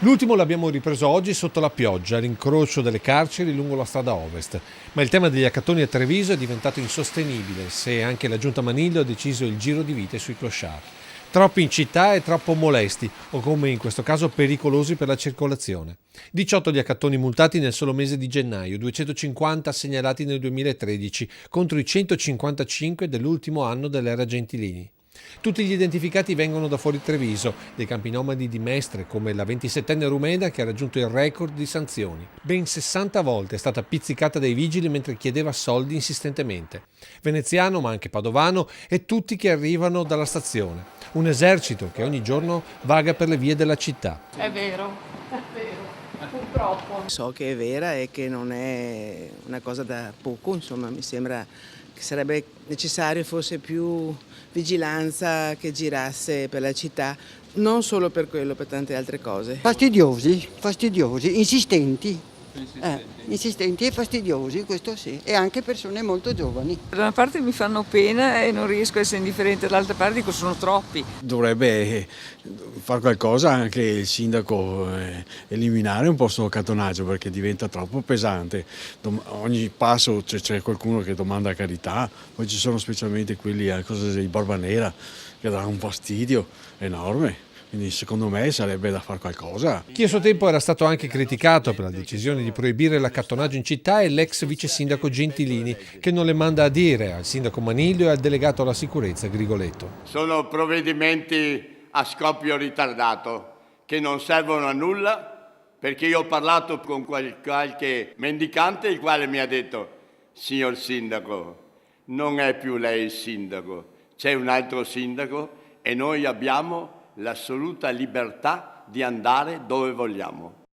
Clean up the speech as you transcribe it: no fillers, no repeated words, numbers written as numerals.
L'ultimo l'abbiamo ripreso oggi sotto la pioggia, all'incrocio delle carceri lungo la strada ovest. Ma il tema degli accattoni a Treviso è diventato insostenibile se anche la giunta Manilio ha deciso il giro di vite sui clochard. Troppi in città e troppo molesti, o come in questo caso pericolosi per la circolazione. 18 gli accattoni multati nel solo mese di gennaio, 250 segnalati nel 2013 contro i 155 dell'ultimo anno dell'era Gentilini. Tutti gli identificati vengono da fuori Treviso, dei campi nomadi di Mestre, come la 27enne rumena che ha raggiunto il record di sanzioni. Ben 60 volte è stata pizzicata dai vigili mentre chiedeva soldi insistentemente. Veneziano, ma anche padovano, e tutti che arrivano dalla stazione. Un esercito che ogni giorno vaga per le vie della città. È vero, purtroppo. So che è vera e che non è una cosa da poco, insomma, mi sembra che sarebbe necessario forse più vigilanza che girasse per la città, non solo per quello, per tante altre cose. Fastidiosi, insistenti. Insistenti e fastidiosi, questo sì, e anche persone molto giovani. Da una parte mi fanno pena e non riesco a essere indifferente, dall'altra parte dico sono troppi. Dovrebbe fare qualcosa anche il sindaco, eliminare un po' questo accattonaggio perché diventa troppo pesante. Ogni passo c'è qualcuno che domanda carità, poi ci sono specialmente quelli a cosa di barba nera che danno un fastidio enorme. Quindi secondo me sarebbe da fare qualcosa. Chi a suo tempo era stato anche criticato per la decisione di proibire l'accattonaggio in città è l'ex vice sindaco Gentilini, che non le manda a dire al sindaco Manilio e al delegato alla sicurezza Grigoletto. Sono provvedimenti a scoppio ritardato che non servono a nulla, perché io ho parlato con qualche mendicante il quale mi ha detto: signor sindaco, non è più lei il sindaco, c'è un altro sindaco e noi abbiamo l'assoluta libertà di andare dove vogliamo.